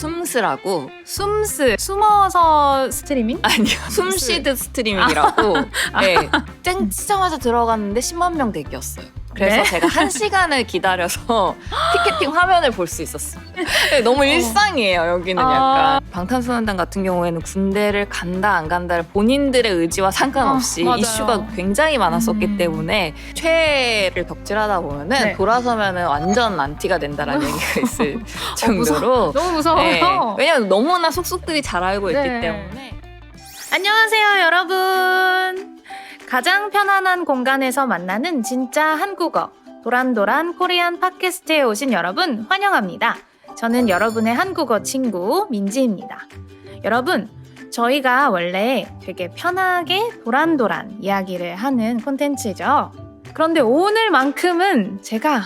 숨스라고. 숨스, 숨어서 스트리밍? 아니요. 숨쉬듯 스트리밍이라고. 네. 땡 치자마자 들어갔는데 10만 명 대기였어요. 그래서 네? 제가 1시간을 기다려서 티켓팅 화면을 볼 수 있었어요. 네, 너무 일상이에요, 여기는 약간. 방탄소년단 같은 경우에는 군대를 간다 안 간다를 본인들의 의지와 상관없이 맞아요. 이슈가 굉장히 많았었기 때문에 최애를 덕질하다 보면은 네. 돌아서면은 완전 안티가 된다라는 얘기가 있을 정도로. 너무 무서워요. 네. 왜냐면 너무나 속속들이 잘 알고 있기 네. 때문에. 안녕하세요, 여러분. 가장 편안한 공간에서 만나는 진짜 한국어. 도란도란 코리안 팟캐스트에 오신 여러분 환영합니다. 저는 여러분의 한국어 친구 민지입니다. 여러분, 저희가 원래 되게 편하게 도란도란 이야기를 하는 콘텐츠죠. 그런데 오늘만큼은 제가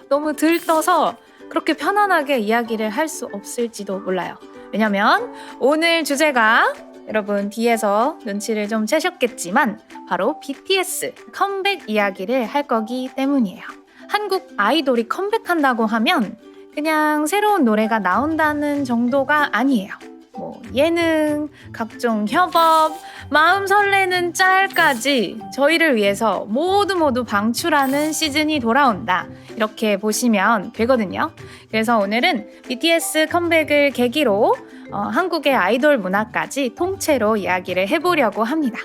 너무 들떠서 그렇게 편안하게 이야기를 할 수 없을지도 몰라요. 왜냐면 오늘 주제가 여러분 뒤에서 눈치를 좀 채셨겠지만 바로 BTS 컴백 이야기를 할 거기 때문이에요. 한국 아이돌이 컴백한다고 하면 그냥 새로운 노래가 나온다는 정도가 아니에요. 뭐 예능, 각종 협업, 마음 설레는 짤까지 저희를 위해서 모두 방출하는 시즌이 돌아온다. 이렇게 보시면 되거든요. 그래서 오늘은 BTS 컴백을 계기로 한국의 아이돌 문화까지 통째로 이야기를 해보려고 합니다.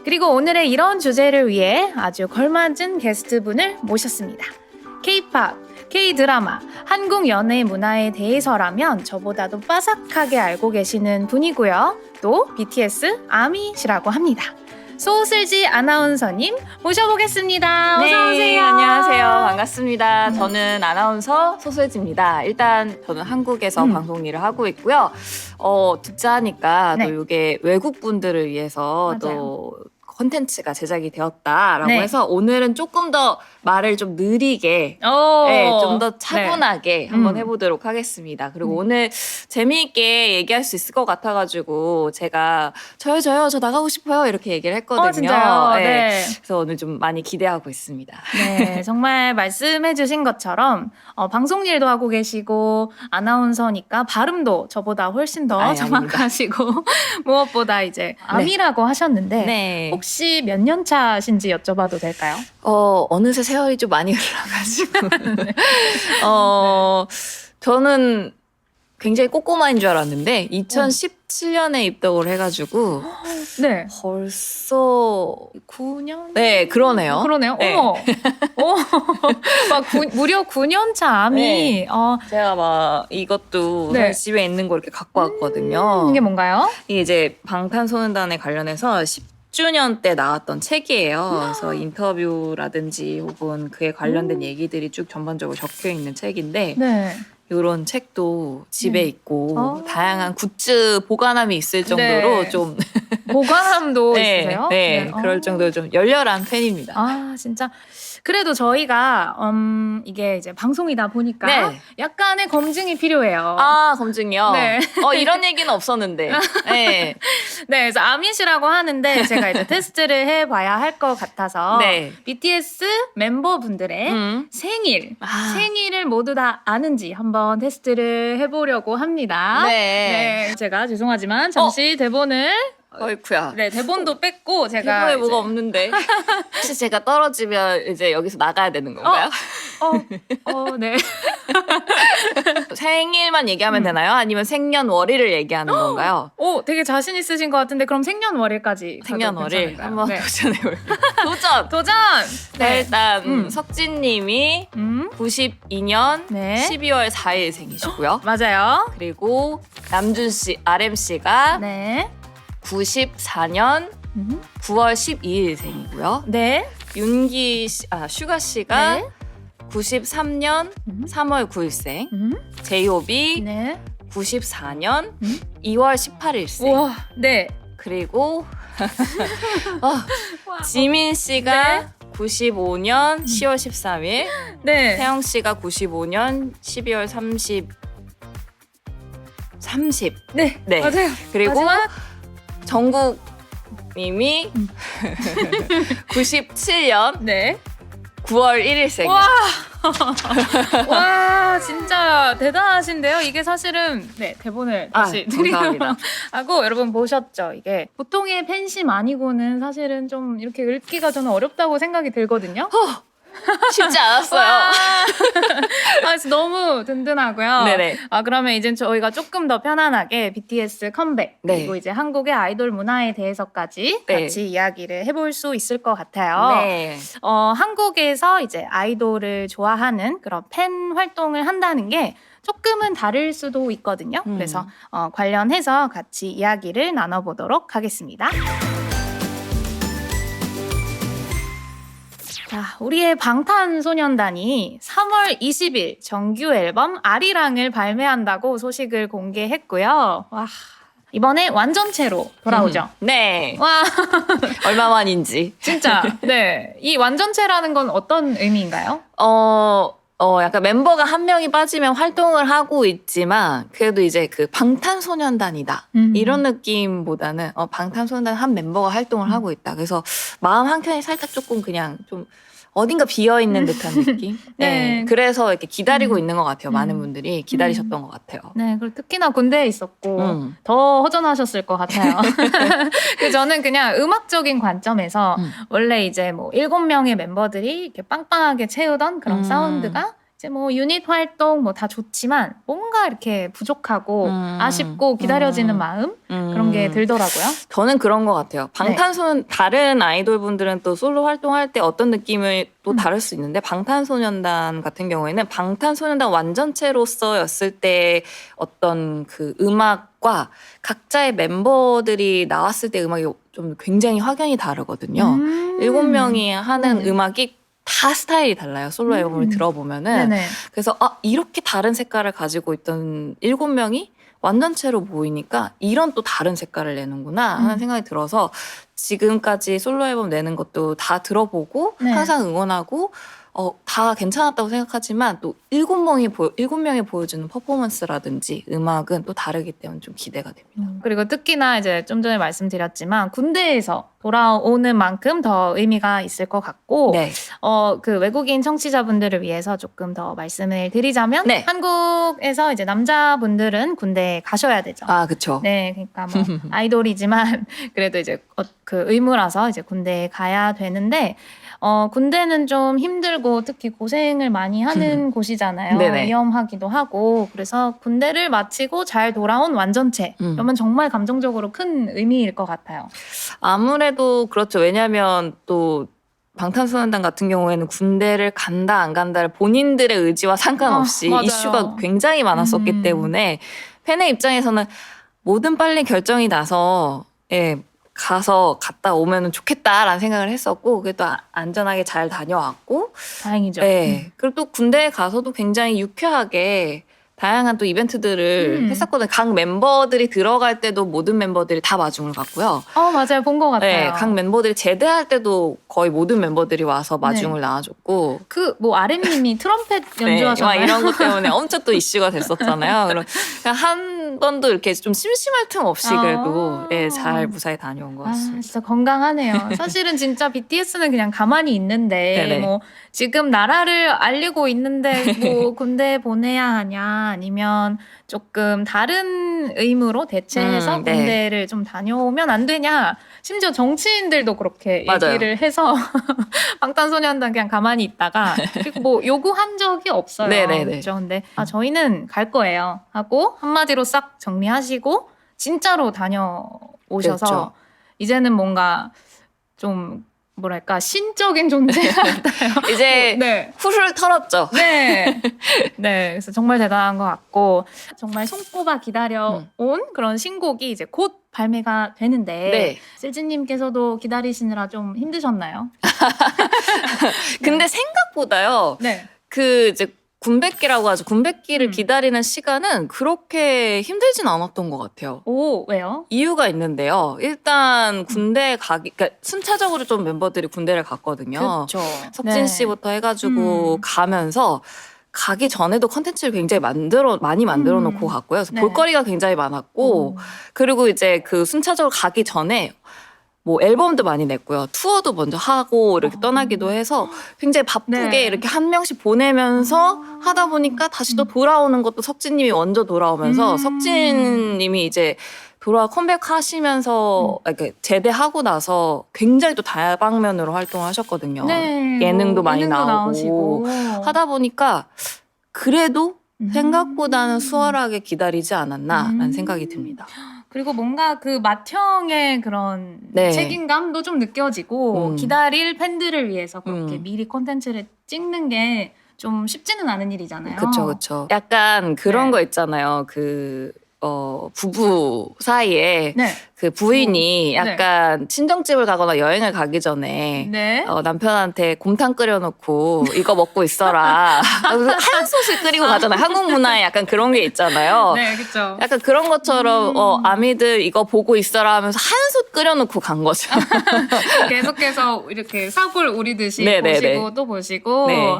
그리고 오늘의 이런 주제를 위해 아주 걸맞은 게스트분을 모셨습니다. K-팝, K-드라마, 한국 연예 문화에 대해서라면 저보다도 빠삭하게 알고 계시는 분이고요. 또 BTS 아미시라고 합니다. 소슬지 아나운서님 모셔보겠습니다. 네, 어서 오세요. 안녕하세요. 반갑습니다. 저는 아나운서 소슬지입니다. 일단 저는 한국에서 방송 일을 하고 있고요. 듣자 하니까 네. 또 이게 외국 분들을 위해서 맞아요. 또 콘텐츠가 제작이 되었다라고 네. 해서 오늘은 조금 더 말을 좀 느리게 오, 네, 좀 더 차분하게 네. 한번 해보도록 하겠습니다. 그리고 오늘 재미있게 얘기할 수 있을 것 같아가지고 제가 저요 저 나가고 싶어요 이렇게 얘기를 했거든요. 진짜요? 네. 그래서 오늘 좀 많이 기대하고 있습니다. 네, 정말 말씀해주신 것처럼 방송 일도 하고 계시고 아나운서니까 발음도 저보다 훨씬 더 아니, 정확하시고 무엇보다 이제 아미라고 하셨는데 네. 혹시 몇 년 차신지 여쭤봐도 될까요? 어느새 세월이 좀 많이 흘러가지고 저는 굉장히 꼬꼬마인 줄 알았는데 2017년에 입덕을 해가지고 네, 벌써 9년? 네 그러네요. 그러네요. 네. 어머, 무려 9년 차 아미. 네. 제가 막 이것도 네. 사실 집에 있는 거 이렇게 갖고 왔거든요. 이게 뭔가요? 이게 이제 방탄소년단에 관련해서 10주년 때 나왔던 책이에요. 그래서 인터뷰라든지 혹은 그에 관련된 얘기들이 쭉 전반적으로 적혀 있는 책인데 네. 이런 책도 집에 네. 있고 다양한 굿즈 보관함이 있을 정도로 네. 좀 보관함도 네, 있으세요? 네, 그럴 정도로 좀 열렬한 팬입니다. 아, 진짜. 그래도 저희가 이게 이제 방송이다 보니까 네. 약간의 검증이 필요해요. 아, 검증이요? 네. 이런 얘기는 없었는데. 네. 네, 그래서 아미시라고 하는데 제가 이제 테스트를 해봐야 할 것 같아서 네. BTS 멤버분들의 생일을 모두 다 아는지 한번 테스트를 해보려고 합니다. 네. 네, 제가 죄송하지만 잠시 대본을 어이쿠야. 네, 대본도 뺐고 제가 대본에 뭐가 이제 없는데. 혹시 제가 떨어지면 이제 여기서 나가야 되는 건가요? 네. 생일만 얘기하면 되나요? 아니면 생년월일을 얘기하는 건가요? 되게 자신 있으신 것 같은데 그럼 생년월일까지 가도 생년월일 괜찮을까요? 한번 네. 도전해볼게요. 도전! 도전! 네, 네. 일단 석진님이 92년 네. 12월 4일 생이시고요. 맞아요. 그리고 남준씨, RM씨가 네. 94년 9월 12일 생이고요. 네. 슈가씨가 네. 93년 3월 9일생, 제이홉이 네. 94년 2월 18일생, 우와. 네. 그리고 지민씨가 95년 10월 13일, 네. 태영씨가 95년 12월 30. 네. 네. 맞아요. 그리고 마지막. 정국님이 97년 네. 9월 1일생이요. 와, 와, 진짜 대단하신데요. 이게 사실은 네 대본을 다시 드리도록 감사합니다. 하고 여러분 보셨죠? 이게 보통의 팬심 아니고는 사실은 좀 이렇게 읽기가 저는 어렵다고 생각이 들거든요. 쉽지 않았어요. 아, 그래서 너무 든든하고요. 네네. 그러면 이제 저희가 조금 더 편안하게 BTS 컴백 네. 그리고 이제 한국의 아이돌 문화에 대해서까지 네. 같이 이야기를 해볼 수 있을 것 같아요. 네. 한국에서 이제 아이돌을 좋아하는 그런 팬 활동을 한다는 게 조금은 다를 수도 있거든요. 그래서 관련해서 같이 이야기를 나눠보도록 하겠습니다. 자, 우리의 방탄소년단이 3월 20일 정규 앨범 아리랑을 발매한다고 소식을 공개했고요. 와, 이번에 완전체로 돌아오죠. 네. 와, 얼마만인지. 진짜. 네. 이 완전체라는 건 어떤 의미인가요? 약간 멤버가 한 명이 빠지면 활동을 하고 있지만, 그래도 이제 그 방탄소년단이다. 이런 느낌보다는, 방탄소년단 한 멤버가 활동을 하고 있다. 그래서 마음 한켠이 살짝 조금 그냥 좀 어딘가 비어있는 듯한 느낌? 네. 네. 그래서 이렇게 기다리고 있는 것 같아요. 많은 분들이 기다리셨던 것 같아요. 네, 그리고 특히나 군대에 있었고 음. 더 허전하셨을 것 같아요. 그래서 저는 그냥 음악적인 관점에서 원래 이제 뭐 7명의 멤버들이 이렇게 빵빵하게 채우던 그런 사운드가 이제 뭐 유닛 활동 뭐 다 좋지만 뭔가 이렇게 부족하고 아쉽고 기다려지는 마음 그런 게 들더라고요. 저는 그런 것 같아요. 다른 아이돌 분들은 또 솔로 활동할 때 어떤 느낌을 또 다를 수 있는데, 방탄소년단 같은 경우에는 방탄소년단 완전체로서였을 때 어떤 그 음악과 각자의 멤버들이 나왔을 때 음악이 좀 굉장히 확연히 다르거든요. 7명이 하는 음악이 다 스타일이 달라요. 솔로 앨범을 들어보면은. 네네. 그래서 이렇게 다른 색깔을 가지고 있던 7명이 완전체로 보이니까 이런 또 다른 색깔을 내는구나 하는 생각이 들어서, 지금까지 솔로 앨범 내는 것도 다 들어보고 네. 항상 응원하고 다 괜찮았다고 생각하지만, 또 7명이 보여주는 퍼포먼스라든지 음악은 또 다르기 때문에 좀 기대가 됩니다. 그리고 특히나 이제 좀 전에 말씀드렸지만 군대에서 돌아오는 만큼 더 의미가 있을 것 같고, 네. 그 외국인 청취자분들을 위해서 조금 더 말씀을 드리자면, 네. 한국에서 이제 남자분들은 군대에 가셔야 되죠. 그쵸. 네, 그러니까 뭐 아이돌이지만 그래도 이제 그 의무라서 이제 군대에 가야 되는데, 군대는 좀 힘들고 특히 고생을 많이 하는 곳이잖아요. 네네. 위험하기도 하고. 그래서 군대를 마치고 잘 돌아온 완전체. 그러면 정말 감정적으로 큰 의미일 것 같아요. 아무래도 그렇죠. 왜냐하면 또 방탄소년단 같은 경우에는 군대를 간다 안 간다를 본인들의 의지와 상관없이 맞아요. 이슈가 굉장히 많았었기 때문에, 팬의 입장에서는 뭐든 빨리 결정이 나서 가서 갔다 오면 좋겠다라는 생각을 했었고, 그래도 안전하게 잘 다녀왔고, 다행이죠. 네. 그리고 또 군대에 가서도 굉장히 유쾌하게 다양한 또 이벤트들을 했었거든요. 각 멤버들이 들어갈 때도 모든 멤버들이 다 마중을 갔고요. 맞아요. 본 것 같아요. 네, 각 멤버들이 제대할 때도 거의 모든 멤버들이 와서 마중을 나와줬고, 뭐 아랫님이 트럼펫 연주하셨나요? 이런 것 때문에 엄청 또 이슈가 됐었잖아요. 그럼 그냥 한 번도 이렇게 좀 심심할 틈 없이 그래도 잘 무사히 다녀온 것 같습니다. 진짜 건강하네요. 사실은 진짜 BTS는 그냥 가만히 있는데 네네. 뭐 지금 나라를 알리고 있는데 뭐 군대 보내야 하냐, 아니면 조금 다른 의무로 대체해서 네. 군대를 좀 다녀오면 안 되냐. 심지어 정치인들도 그렇게 맞아요. 얘기를 해서 방탄소년단 그냥 가만히 있다가, 그리고 뭐 요구한 적이 없어요. 네네네. 그렇죠. 근데 저희는 갈 거예요 하고 한마디로 싹 정리하시고 진짜로 다녀오셔서 그렇죠. 이제는 뭔가 좀 뭐랄까 신적인 존재 같아요. 이제 네. 후루를 털었죠. 네. 네. 그래서 정말 대단한 것 같고, 정말 손꼽아 기다려온 그런 신곡이 이제 곧 발매가 되는데, 네. 실즈님께서도 기다리시느라 좀 힘드셨나요? 근데 생각보다요. 네. 그 이제 군백기라고 하죠. 군백기를 기다리는 시간은 그렇게 힘들진 않았던 것 같아요. 오, 왜요? 이유가 있는데요. 일단 군대 그러니까 순차적으로 좀 멤버들이 군대를 갔거든요. 그렇죠. 석진 씨부터 해가지고 가면서 가기 전에도 컨텐츠를 굉장히 많이 만들어 놓고 갔고요. 그래서 네. 볼거리가 굉장히 많았고, 그리고 이제 그 순차적으로 가기 전에 뭐 앨범도 많이 냈고요. 투어도 먼저 하고 이렇게 떠나기도 해서 굉장히 바쁘게 네. 이렇게 한 명씩 보내면서 하다 보니까 다시 또 돌아오는 것도 석진님이 먼저 돌아오면서 석진님이 이제 컴백하시면서 이렇게 제대하고 나서 굉장히 또 다방면으로 활동을 하셨거든요. 네, 예능도 많이 예능도 나오고 하다 보니까 그래도 생각보다는 음. 수월하게 기다리지 않았나라는 생각이 듭니다. 그리고 뭔가 그 맏형의 그런 네. 책임감도 좀 느껴지고 기다릴 팬들을 위해서 그렇게 미리 콘텐츠를 찍는 게 좀 쉽지는 않은 일이잖아요. 그쵸. 약간 그런 네. 거 있잖아요. 부부 사이에 네. 그 부인이 네. 약간 친정집을 가거나 여행을 가기 전에 네. 남편한테 곰탕 끓여놓고 이거 먹고 있어라. 한 솥을 끓이고 가잖아요. 한국 문화에 약간 그런 게 있잖아요. 네, 그렇죠. 약간 그런 것처럼 아미들 이거 보고 있어라 하면서 한 솥 끓여놓고 간 거죠. 계속해서 이렇게 사골 우리듯이 네네네. 보시고 또 보시고. 네.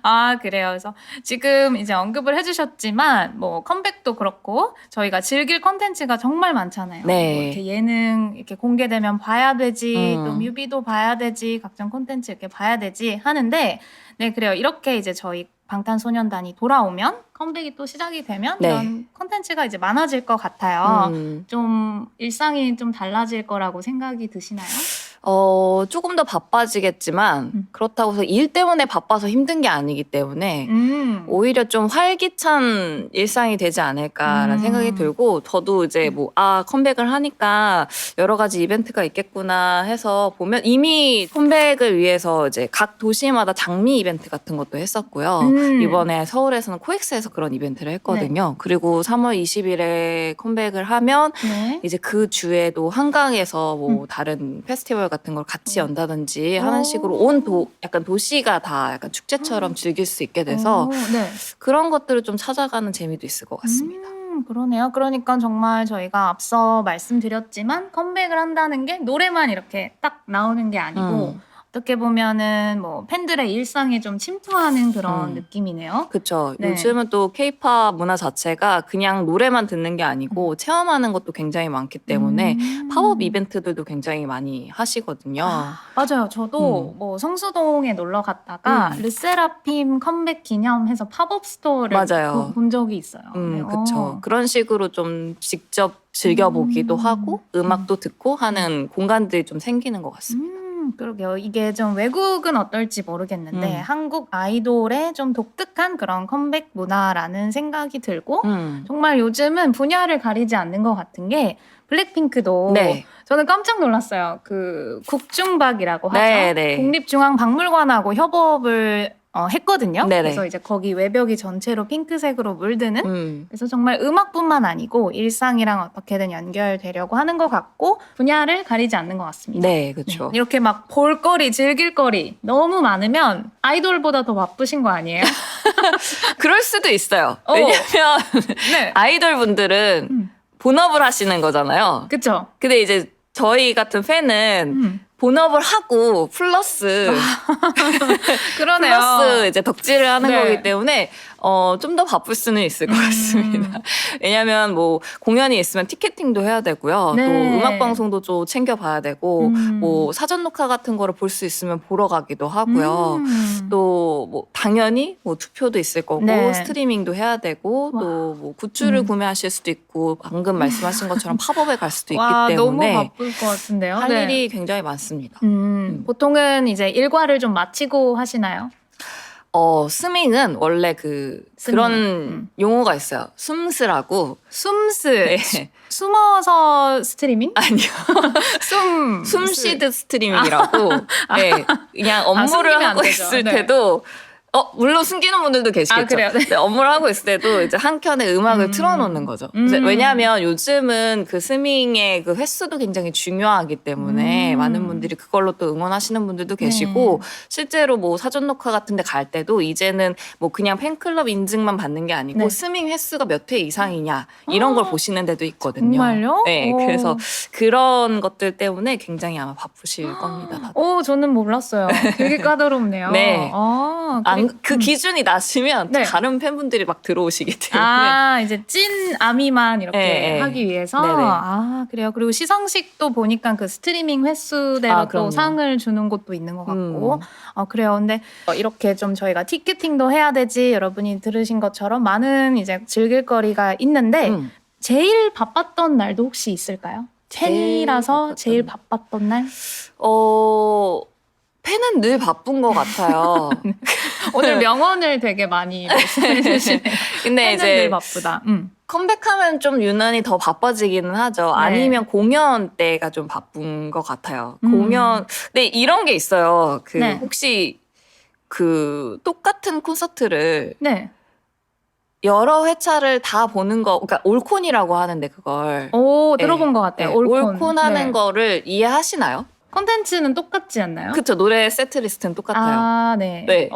아, 그래요. 그래서 지금 이제 언급을 해주셨지만 뭐 컴백도 그렇고 저희가 즐길 콘텐츠가 정말 많잖아요. 네. 뭐 이렇게 예능 이렇게 공개되면 봐야 되지, 또 음. 뮤비도 봐야 되지, 각종 콘텐츠 이렇게 봐야 되지 하는데, 네, 그래요. 이렇게 이제 저희 방탄소년단이 돌아오면 컴백이 또 시작이 되면 네. 이런 콘텐츠가 이제 많아질 것 같아요. 음. 좀 일상이 좀 달라질 거라고 생각이 드시나요? 조금 더 바빠지겠지만 그렇다고 해서 일 때문에 바빠서 힘든 게 아니기 때문에 오히려 좀 활기찬 일상이 되지 않을까라는 생각이 들고 저도 이제 컴백을 하니까 여러 가지 이벤트가 있겠구나 해서 보면 이미 컴백을 위해서 이제 각 도시마다 장미 이벤트 같은 것도 했었고요. 이번에 서울에서는 코엑스에서 그런 이벤트를 했거든요. 그리고 3월 20일에 컴백을 하면 네. 이제 그 주에도 한강에서 뭐 다른 페스티벌 같은 걸 같이 연다든지 하는 식으로 약간 도시가 다 약간 축제처럼 즐길 수 있게 돼서 네. 그런 것들을 좀 찾아가는 재미도 있을 것 같습니다. 그러네요. 그러니까 정말 저희가 앞서 말씀드렸지만 컴백을 한다는 게 노래만 이렇게 딱 나오는 게 아니고 어떻게 보면은 뭐 팬들의 일상에 좀 침투하는 그런 느낌이네요. 그렇죠. 네. 요즘은 또 K-팝 문화 자체가 그냥 노래만 듣는 게 아니고 체험하는 것도 굉장히 많기 때문에 팝업 이벤트들도 굉장히 많이 하시거든요. 맞아요. 저도 뭐 성수동에 놀러 갔다가 르세라핌 컴백 기념해서 팝업 스토어를 맞아요. 본 적이 있어요. 네. 그렇죠. 그런 식으로 좀 직접 즐겨보기도 하고 음악도 듣고 하는 공간들이 좀 생기는 것 같습니다. 그러게요. 이게 좀 외국은 어떨지 모르겠는데 한국 아이돌의 좀 독특한 그런 컴백 문화라는 생각이 들고 정말 요즘은 분야를 가리지 않는 것 같은 게 블랙핑크도 네. 저는 깜짝 놀랐어요. 그 국중박이라고 하죠. 네. 국립중앙박물관하고 협업을 했거든요. 네네. 그래서 이제 거기 외벽이 전체로 핑크색으로 물드는 그래서 정말 음악뿐만 아니고 일상이랑 어떻게든 연결되려고 하는 것 같고 분야를 가리지 않는 것 같습니다. 네, 그렇죠. 이렇게 막 볼거리, 즐길거리 너무 많으면 아이돌보다 더 바쁘신 거 아니에요? 그럴 수도 있어요. 왜냐면 네. 아이돌 분들은 본업을 하시는 거잖아요. 그쵸? 근데 이제 저희 같은 팬은 본업을 하고 플러스 그러네요. 플러스 이제 덕질을 하는 네. 거기 때문에 좀 더 바쁠 수는 있을 것 같습니다. 왜냐하면 뭐 공연이 있으면 티켓팅도 해야 되고요. 네. 또 음악 방송도 좀 챙겨봐야 되고 뭐 사전 녹화 같은 거를 볼 수 있으면 보러 가기도 하고요. 또 뭐 당연히 뭐 투표도 있을 거고 네. 스트리밍도 해야 되고 또 뭐 굿즈를 구매하실 수도 있고 방금 말씀하신 것처럼 팝업에 갈 수도 있기 와, 때문에 너무 바쁠 것 같은데요. 할 네. 일이 굉장히 많습니다. 보통은 이제 일과를 좀 마치고 하시나요? 스밍은 원래 그런 용어가 있어요. 숨스라고. 숨스. 네. 숨어서 스트리밍? 아니요. 숨쉬드 스트리밍이라고. 네. 그냥 업무를 숨기면 안 하고 되죠. 있을 네. 때도 물론 숨기는 분들도 계시겠죠. 그래요? 네. 네, 업무를 하고 있을 때도 이제 한 켠에 음악을 틀어놓는 거죠. 왜냐하면 요즘은 그 스밍의 그 횟수도 굉장히 중요하기 때문에 많은 분들이 그걸로 또 응원하시는 분들도 계시고 실제로 뭐 사전 녹화 같은 데 갈 때도 이제는 뭐 그냥 팬클럽 인증만 받는 게 아니고 네. 스밍 횟수가 몇 회 이상이냐 이런 걸 보시는 데도 있거든요. 정말요? 네, 오. 그래서 그런 것들 때문에 굉장히 아마 바쁘실 겁니다. 다들. 저는 몰랐어요. 되게 까다롭네요. 네. 안 그 기준이 낮으면 네. 다른 팬분들이 막 들어오시기 때문에. 아, 이제 찐 아미만 이렇게 네, 하기 위해서. 네네. 아, 그래요. 그리고 시상식도 보니까 그 스트리밍 횟수대로 또 그럼요. 상을 주는 곳도 있는 것 같고. 그래요. 근데 이렇게 좀 저희가 티켓팅도 해야 되지. 여러분이 들으신 것처럼 많은 이제 즐길 거리가 있는데 제일 바빴던 날도 혹시 있을까요? 팬이라서 제일 바빴던 날? 팬은 늘 바쁜 것 같아요. 오늘 명언을 되게 많이 말씀해 주시네요. 근데 팬은 이제 늘 바쁘다. 컴백하면 좀 유난히 더 바빠지기는 하죠. 네. 아니면 공연 때가 좀 바쁜 것 같아요. 공연, 근데 이런 게 있어요. 그 네. 혹시 그 똑같은 콘서트를 네. 여러 회차를 다 보는 거, 그러니까 올콘이라고 하는데 그걸. 오, 들어본 것 같아요. 네, 올콘. 올콘 하는 네. 거를 이해하시나요? 콘텐츠는 똑같지 않나요? 그쵸. 노래 세트리스트는 똑같아요. 아, 네. 네.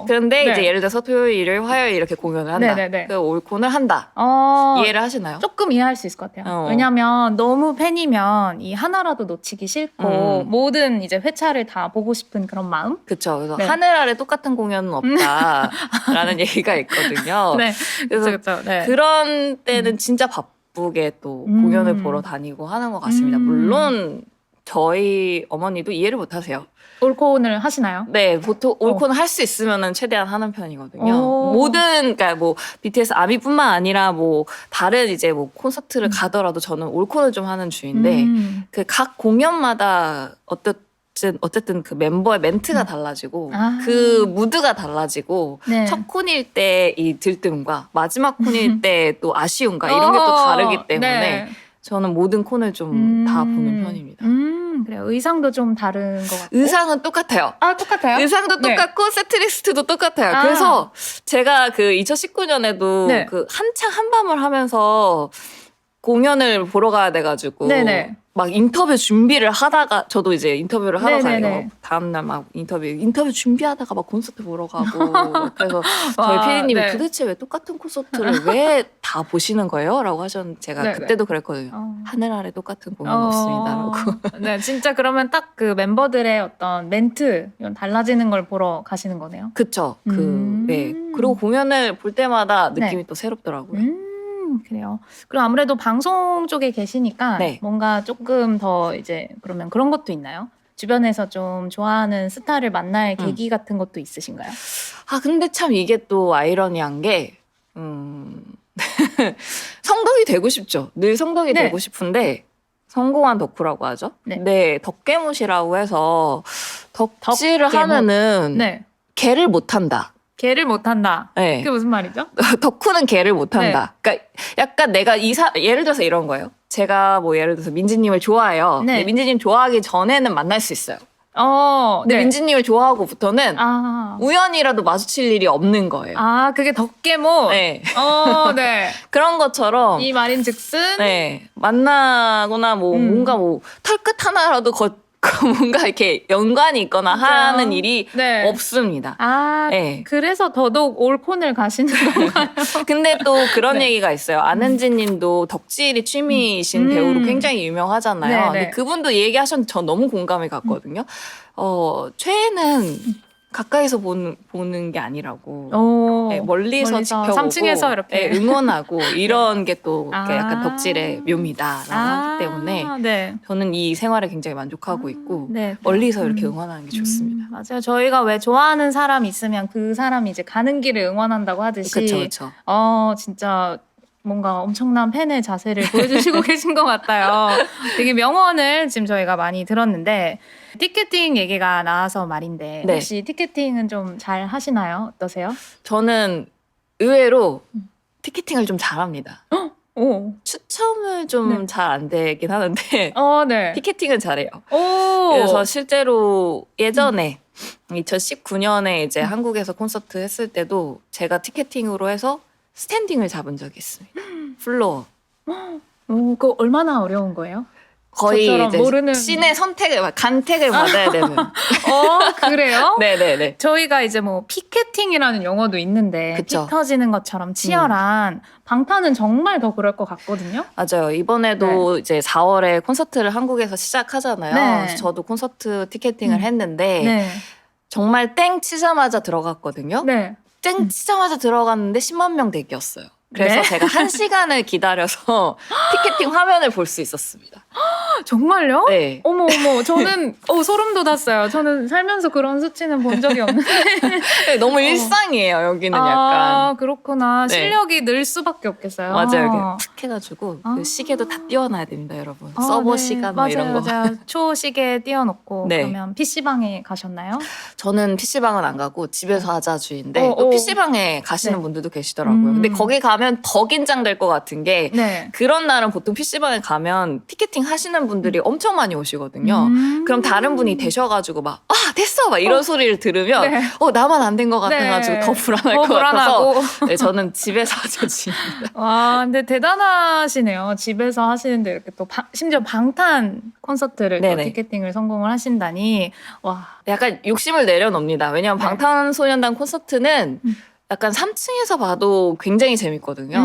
그런데 네. 이제 예를 들어서 토요일, 일요일, 화요일 이렇게 공연을 한다. 네네네. 그 올콘을 한다. 이해를 하시나요? 조금 이해할 수 있을 것 같아요. 왜냐면 너무 팬이면 이 하나라도 놓치기 싫고 모든 이제 회차를 다 보고 싶은 그런 마음? 그쵸. 그래서 네. 하늘 아래 똑같은 공연은 없다라는 얘기가 있거든요. 네. 그래서 그쵸. 네. 그런 때는 진짜 바쁘게 또 공연을 보러 다니고 하는 것 같습니다. 물론 저희 어머니도 이해를 못 하세요. 올콘을 하시나요? 네, 보통 올콘을 할 수 있으면은 최대한 하는 편이거든요. 오. 그러니까 뭐 BTS 아미뿐만 아니라 뭐 다른 이제 뭐 콘서트를 가더라도 저는 올콘을 좀 하는 주인데 그 각 공연마다 어쨌든 그 멤버의 멘트가 달라지고 그 무드가 달라지고 네. 첫 콘일 때 이 들뜸과 마지막 콘일 때 또 아쉬움과 이런 게 또 다르기 때문에 네. 저는 모든 콘을 좀 다 보는 편입니다. 그래요. 의상도 좀 다른 것 같고. 의상은 똑같아요. 아, 똑같아요? 의상도 네. 똑같고 세트리스트도 똑같아요. 아. 그래서 제가 그 2019년에도 네. 그 한창 한밤을 하면서 공연을 보러 가야 돼가지고 네네. 막 인터뷰 준비를 하다가 저도 이제 인터뷰를 하러 네네네. 가요. 다음날 막 인터뷰 준비하다가 막 콘서트 보러 가고 그래서 저희 와, 피디님이 네. 도대체 왜 똑같은 콘서트를 왜 다 보시는 거예요? 라고 하셨는데 제가 네네. 그때도 그랬거든요. 하늘 아래 똑같은 공연 없습니다라고. 네, 진짜 그러면 딱 그 멤버들의 어떤 멘트 이런 달라지는 걸 보러 가시는 거네요. 그쵸. 네. 그리고 공연을 볼 때마다 느낌이 또 새롭더라고요. 그래요. 그리고 아무래도 방송 쪽에 계시니까 네. 뭔가 조금 더 이제 그러면 그런 것도 있나요? 주변에서 좀 좋아하는 스타를 만날 계기 같은 것도 있으신가요? 근데 참 이게 또 아이러니한 게, 성덕이 되고 싶죠. 늘 성덕이 네. 되고 싶은데, 성공한 덕후라고 하죠. 네. 네, 덕계못이라고 해서, 덕질을 덕계못. 하면은, 네. 개를 못한다. 개를 못한다. 네. 그게 무슨 말이죠? 덕후는 개를 못한다. 그러니까 약간 내가 예를 들어서 이런 거예요. 제가 뭐 예를 들어서 민지님을 좋아해요. 네. 근데 민지님 좋아하기 전에는 만날 수 있어요. 근데 네. 민지님을 좋아하고부터는 우연이라도 마주칠 일이 없는 거예요. 그게 덕계모. 네. 네. 그런 것처럼 이 말인즉슨. 네, 만나거나 뭐 뭔가 뭐 털끝 하나라도 뭔가 이렇게 연관이 있거나 진짜. 하는 일이 네. 없습니다. 네. 그래서 더더욱 올콘을 가시는 건가요? 근데 또 그런 네. 얘기가 있어요. 안은지 님도 덕질이 취미이신 배우로 굉장히 유명하잖아요. 네, 근데 네. 그분도 얘기하셨는데 저 너무 공감이 갔거든요. 최애는 가까이서 보는 게 아니라고. 네, 멀리서 지켜보고 3층에서 이렇게. 네, 응원하고 이런 게 또 약간 덕질의 묘미다라고 하기 때문에 네. 저는 이 생활에 굉장히 만족하고 있고 네. 멀리서 이렇게 응원하는 게 좋습니다. 맞아요. 저희가 왜 좋아하는 사람 있으면 그 사람이 이제 가는 길을 응원한다고 하듯이. 그렇죠. 진짜 뭔가 엄청난 팬의 자세를 보여주시고 계신 것 같아요. 되게 명언을 지금 저희가 많이 들었는데 티켓팅 얘기가 나와서 말인데 네. 혹시 티켓팅은 좀 잘 하시나요? 어떠세요? 저는 의외로 티켓팅을 좀 잘합니다. 오. 추첨을 좀 잘 안 되긴 하는데 네. 티켓팅은 잘해요. 오. 그래서 실제로 예전에 2019년에 이제 한국에서 콘서트 했을 때도 제가 티켓팅으로 해서 스탠딩을 잡은 적이 있습니다. 플로어. 그거 얼마나 어려운 거예요? 거의 저처럼 이제 모르는- 신의 간택을 받아야 되는. 그래요? 네네네. 저희가 이제 뭐 피켓팅이라는 용어도 있는데 그쵸. 피 터지는 것처럼 치열한 방탄은 정말 더 그럴 것 같거든요. 맞아요. 이번에도 이제 4월에 콘서트를 한국에서 시작하잖아요. 네. 그래서 저도 콘서트 티켓팅을 했는데 네. 정말 땡 치자마자 들어갔거든요. 네. 땡 치자마자 들어갔는데 10만 명 대기였어요. 그래서 네? 제가 1시간을 기다려서 티켓팅 화면을 볼 수 있었습니다. 정말요? 네. 어머 어머 저는 소름 돋았어요. 저는 살면서 그런 수치는 본 적이 없는데. 네, 너무 일상이에요. 여기는 약간. 그렇구나. 네. 실력이 늘 수밖에 없겠어요. 맞아요. 이렇게 툭 해가지고 아. 그 시계도 다 띄워놔야 됩니다, 여러분. 서버 네. 시간 뭐 이런 거. 맞아요. 초시계 띄워놓고 네. 그러면 PC방에 가셨나요? 저는 PC방은 안 가고 집에서 하자 주의인데 어. 또 PC방에 가시는 네. 분들도 계시더라고요. 근데 거기 가면 더 긴장될 것 같은 게 네. 그런 날은 보통 PC방에 가면 티켓팅 하시는 분들이 엄청 많이 오시거든요. 그럼 다른 분이 되셔가지고 막 됐어! 막 이런 소리를 들으면 네. 나만 안 된 것 같아가지고 네. 더 불안할 것 불안하고. 같아서 네, 저는 집에서 하자 주의입니다. 와, 근데 대단하시네요. 집에서 하시는데 이렇게 또 심지어 방탄 콘서트를 또 네네. 티켓팅을 성공을 하신다니. 와. 약간 욕심을 내려놉니다. 왜냐면 네. 방탄소년단 콘서트는 약간 3층에서 봐도 굉장히 재밌거든요.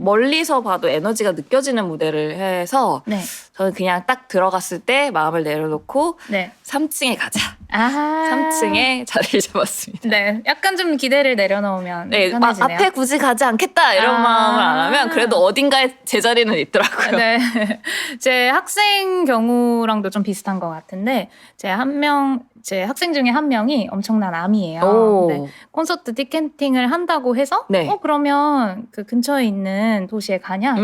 멀리서 봐도 에너지가 느껴지는 무대를 해서 네. 저는 그냥 딱 들어갔을 때 마음을 내려놓고 네. 3층에 가자. 아. 3층에 자리를 잡았습니다. 네. 약간 좀 기대를 내려놓으면 네, 편해지네요. 앞에 굳이 가지 않겠다 이런 마음을 안 하면 그래도 어딘가에 제 자리는 있더라고요. 네. 제 학생 경우랑도 좀 비슷한 것 같은데, 제 학생 중에 한 명이 엄청난 아미예요. 오. 네. 콘서트 티켓팅을 한다고 해서, 네. 그러면 그 근처에 있는 도시에 가냐?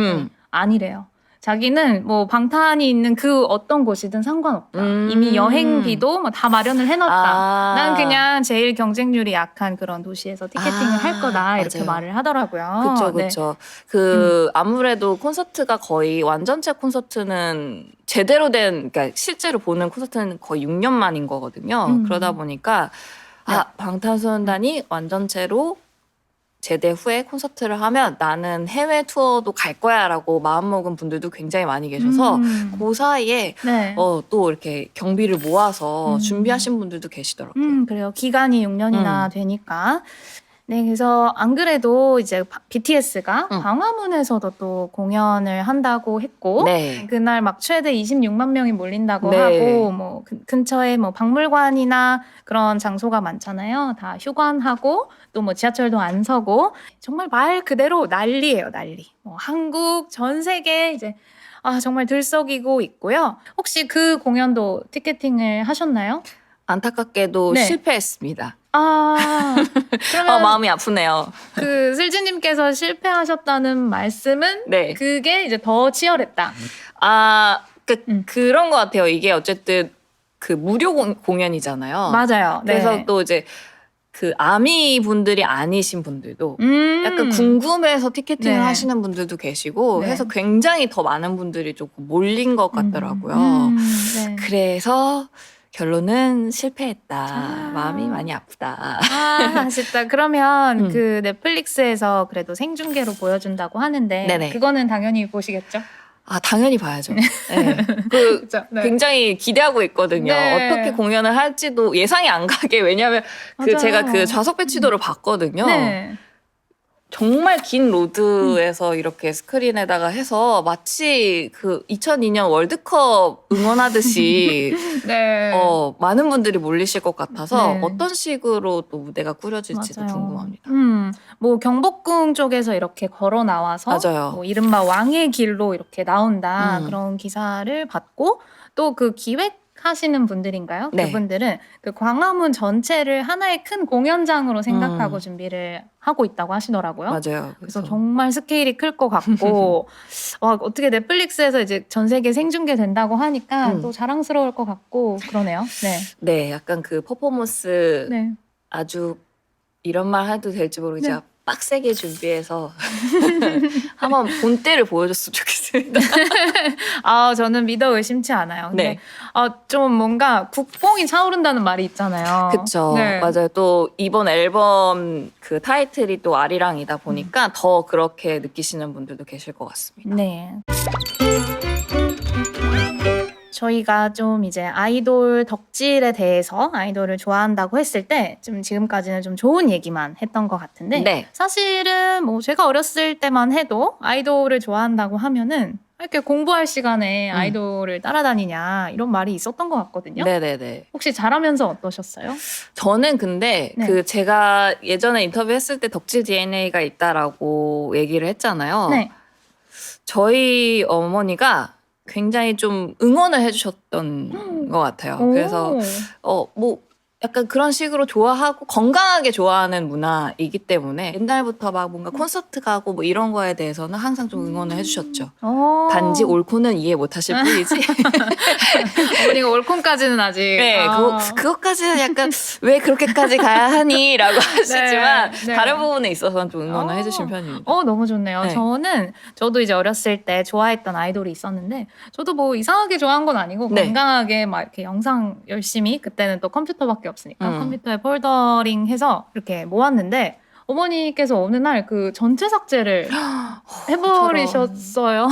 아니래요. 자기는 뭐 방탄이 있는 그 어떤 곳이든 상관없다. 이미 여행비도 뭐 다 마련을 해놨다. 난 그냥 제일 경쟁률이 약한 그런 도시에서 티켓팅을 할 거다. 이렇게 맞아요. 말을 하더라고요. 그쵸, 네. 그쵸. 아무래도 콘서트가 거의 완전체 콘서트는 그러니까 실제로 보는 콘서트는 거의 6년 만인 거거든요. 그러다 보니까, 네. 방탄소년단이 완전체로 제대 후에 콘서트를 하면 나는 해외 투어도 갈 거야 라고 마음먹은 분들도 굉장히 많이 계셔서 그 사이에 네. 또 이렇게 경비를 모아서 준비하신 분들도 계시더라고요. 그래요. 기간이 6년이나 되니까. 네, 그래서 안 그래도 이제 BTS가 광화문에서도 또 공연을 한다고 했고, 네. 그날 막 최대 26만 명이 몰린다고 네. 하고, 뭐 근처에 뭐 박물관이나 그런 장소가 많잖아요. 다 휴관하고 또 뭐 지하철도 안 서고 정말 말 그대로 난리예요, 난리. 뭐 한국 전 세계 이제 정말 들썩이고 있고요. 혹시 그 공연도 티켓팅을 하셨나요? 안타깝게도 네. 실패했습니다. 그러면 마음이 아프네요. 그 슬지님께서 실패하셨다는 말씀은 네. 그게 이제 더 치열했다. 그런 것 같아요. 이게 어쨌든 그 무료 공연이잖아요. 맞아요. 네. 그래서 또 이제 그 아미 분들이 아니신 분들도 약간 궁금해서 티켓팅을 네. 하시는 분들도 계시고 네. 해서 굉장히 더 많은 분들이 조금 몰린 것 같더라고요. 네. 그래서 결론은 실패했다. 마음이 많이 아프다. 아쉽다. 그러면 그 넷플릭스에서 그래도 생중계로 보여준다고 하는데 네네. 그거는 당연히 보시겠죠? 당연히 봐야죠. 네. 그렇죠. 네. 굉장히 기대하고 있거든요. 네. 어떻게 공연을 할지도 예상이 안 가게. 왜냐하면 맞아요. 제가 그 좌석 배치도를 봤거든요. 네. 정말 긴 로드에서 이렇게 스크린에다가 해서 마치 그 2002년 월드컵 응원하듯이 네. 많은 분들이 몰리실 것 같아서 네. 어떤 식으로 또 무대가 꾸려질지도 맞아요. 궁금합니다. 뭐 경복궁 쪽에서 이렇게 걸어 나와서 맞아요. 뭐 이른바 왕의 길로 이렇게 나온다 그런 기사를 봤고 또 그 기획하시는 분들인가요? 네. 그분들은 그 광화문 전체를 하나의 큰 공연장으로 생각하고 준비를 하고 있다고 하시더라고요. 맞아요. 그래서 정말 스케일이 클 것 같고 어떻게 넷플릭스에서 이제 전 세계 생중계 된다고 하니까 또 자랑스러울 것 같고 그러네요. 네. 네, 약간 그 퍼포먼스 네. 아주 이런 말 해도 될지 모르겠지만 네. 빡세게 준비해서 한번 본때를 보여줬으면 좋겠습니다. 저는 믿어 의심치 않아요. 근데 네. 좀 뭔가 국뽕이 차오른다는 말이 있잖아요. 그쵸. 네. 맞아요. 또 이번 앨범 그 타이틀이 또 아리랑이다 보니까 더 그렇게 느끼시는 분들도 계실 것 같습니다. 네. 저희가 좀 이제 아이돌 덕질에 대해서 아이돌을 좋아한다고 했을 때 좀 지금까지는 좀 좋은 얘기만 했던 것 같은데 네. 사실은 뭐 제가 어렸을 때만 해도 아이돌을 좋아한다고 하면은 이렇게 공부할 시간에 음. 아이돌을 따라다니냐 이런 말이 있었던 것 같거든요. 네네네. 혹시 잘하면서 어떠셨어요? 저는 근데 네. 그 제가 예전에 인터뷰했을 때 덕질 DNA가 있다라고 얘기를 했잖아요. 네. 저희 어머니가 굉장히 좀 응원을 해주셨던 것 같아요. 그래서 뭐 약간 그런 식으로 좋아하고 건강하게 좋아하는 문화이기 때문에 옛날부터 막 뭔가 콘서트 가고 뭐 이런 거에 대해서는 항상 좀 응원을 해주셨죠. 단지 옳고는 이해 못하실 뿐이지. 어머니가 올콘까지는 아직. 네, 그것까지는 약간 왜 그렇게까지 가야 하니라고 하시지만 네. 다른 부분에 있어서는 좀 응원을 해주신 편입니다. 너무 좋네요. 네. 저도 이제 어렸을 때 좋아했던 아이돌이 있었는데 저도 뭐 이상하게 좋아한 건 아니고 네. 건강하게 막 이렇게 영상 열심히 그때는 또 컴퓨터밖에 없으니까 음. 컴퓨터에 폴더링해서 이렇게 모았는데 어머니께서 어느 날 그 전체 삭제를 해버리셨어요.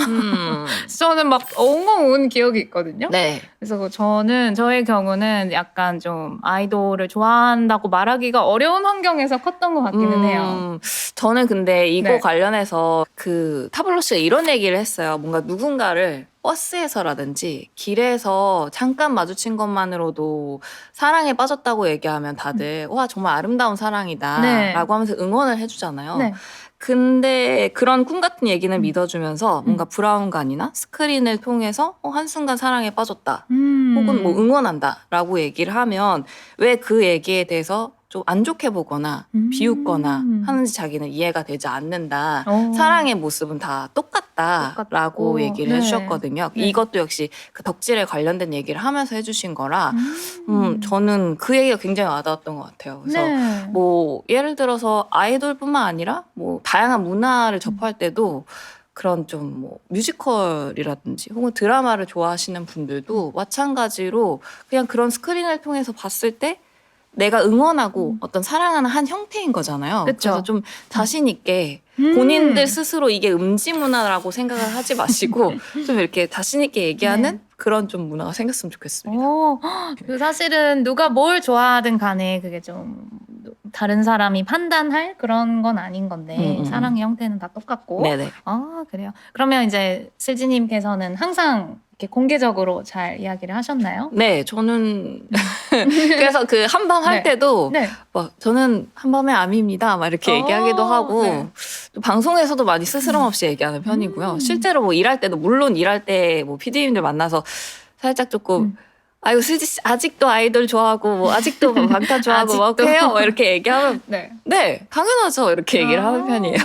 저는 막 엉엉 운 기억이 있거든요. 네. 그래서 저의 경우는 약간 좀 아이돌을 좋아한다고 말하기가 어려운 환경에서 컸던 것 같기는 해요. 저는 근데 이거 네. 관련해서 그 타블로스가 이런 얘기를 했어요. 뭔가 누군가를 버스에서라든지 길에서 잠깐 마주친 것만으로도 사랑에 빠졌다고 얘기하면 다들 와 정말 아름다운 사랑이다 네. 라고 하면서 응원을 해주잖아요. 네. 근데 그런 꿈 같은 얘기는 믿어주면서 뭔가 브라운관이나 스크린을 통해서 한순간 사랑에 빠졌다 혹은 뭐 응원한다 라고 얘기를 하면 왜 그 얘기에 대해서 좀 안 좋게 보거나 비웃거나 하는지 자기는 이해가 되지 않는다. 사랑의 모습은 다 똑같다라고 똑같고. 얘기를 네. 해주셨거든요. 네. 이것도 역시 그 덕질에 관련된 얘기를 하면서 해주신 거라 저는 그 얘기가 굉장히 와닿았던 것 같아요. 그래서 네. 뭐 예를 들어서 아이돌뿐만 아니라 뭐 다양한 문화를 접할 때도 그런 좀 뭐 뮤지컬이라든지 혹은 드라마를 좋아하시는 분들도 마찬가지로 그냥 그런 스크린을 통해서 봤을 때 내가 응원하고 어떤 사랑하는 한 형태인 거잖아요. 그쵸. 그래서 좀 자신 있게 본인들 스스로 이게 음지 문화라고 생각을 하지 마시고 좀 이렇게 자신 있게 얘기하는 네. 그런 좀 문화가 생겼으면 좋겠습니다. 그 사실은 누가 뭘 좋아하든 간에 그게 좀 다른 사람이 판단할 그런 건 아닌 건데 사랑의 형태는 다 똑같고. 네네. 그래요. 그러면 이제 슬지님께서는 항상 이렇게 공개적으로 잘 이야기를 하셨나요? 네, 저는 그래서 그 한밤 할 네. 때도 네. 막 저는 한밤의 암입니다. 막 이렇게 얘기하기도 하고 네. 또 방송에서도 많이 스스럼 없이 얘기하는 편이고요. 실제로 뭐 일할 때도 물론 일할 때 뭐 PD님들 만나서 살짝 조금 아이고 슬지 씨 아직도 아이돌 좋아하고 뭐 아직도 뭐 방탄 좋아하고 막 아직도. 해요. 막 이렇게 얘기하면 네. 네, 당연하죠. 이렇게 얘기를 하는 편이에요.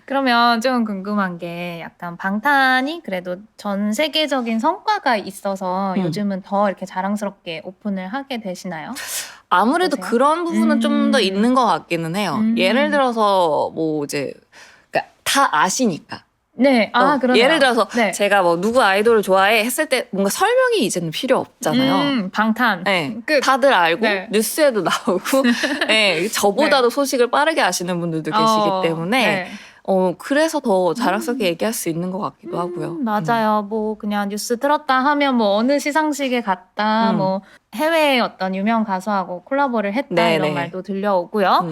그러면 좀 궁금한 게 약간 방탄이 그래도 전 세계적인 성과가 있어서 요즘은 더 이렇게 자랑스럽게 오픈을 하게 되시나요? 아무래도 어떠세요? 그런 부분은 좀 더 있는 것 같기는 해요. 예를 들어서 뭐 이제 그러니까 다 아시니까. 네, 그러네요. 예를 들어서 네. 제가 뭐 누구 아이돌을 좋아해 했을 때 뭔가 설명이 이제는 필요 없잖아요. 방탄. 네, 끝. 다들 알고 네. 뉴스에도 나오고 네, 저보다도 소식을 빠르게 아시는 분들도 계시기 때문에 네. 그래서 더 자랑스럽게 얘기할 수 있는 것 같기도 하고요. 맞아요. 뭐 그냥 뉴스 틀었다 하면 뭐 어느 시상식에 갔다 뭐 해외의 어떤 유명 가수하고 콜라보를 했다 네네. 이런 말도 들려오고요.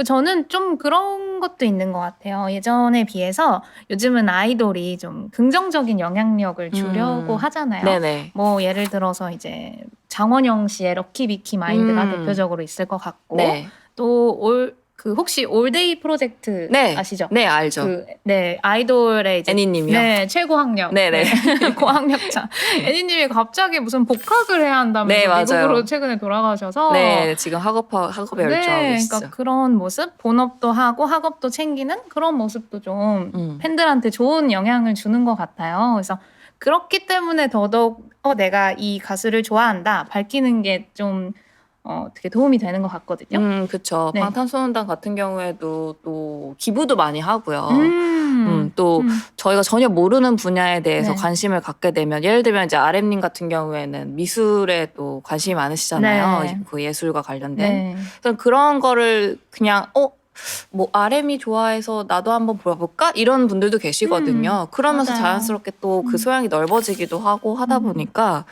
저는 좀 그런 것도 있는 것 같아요. 예전에 비해서 요즘은 아이돌이 좀 긍정적인 영향력을 주려고 하잖아요. 네네. 뭐 예를 들어서 이제 장원영 씨의 럭키비키 마인드가 대표적으로 있을 것 같고 네. 또 혹시 올데이 프로젝트 네. 아시죠? 네, 알죠. 아이돌의 이제 애니님이요? 네, 최고 학력. 네네. 고학력자. 애니님이 갑자기 무슨 복학을 해야 한다면서 네, 맞아요. 미국으로 최근에 돌아가셔서 네, 지금 학업에 열중하고 계시죠. 그러니까 그런 모습, 본업도 하고 학업도 챙기는 그런 모습도 좀 팬들한테 좋은 영향을 주는 것 같아요. 그래서 그렇기 때문에 더더욱 내가 이 가수를 좋아한다 밝히는 게좀 되게 도움이 되는 것 같거든요. 그쵸. 네. 방탄소년단 같은 경우에도 또 기부도 많이 하고요. 또 저희가 전혀 모르는 분야에 대해서 네. 관심을 갖게 되면 예를 들면 이제 RM님 같은 경우에는 미술에 또 관심이 많으시잖아요. 네. 그 예술과 관련된. 네. 그래서 그런 거를 그냥 뭐 RM이 좋아해서 나도 한번 볼까? 이런 분들도 계시거든요. 그러면서 맞아요. 자연스럽게 또 그 소양이 넓어지기도 하고 하다 보니까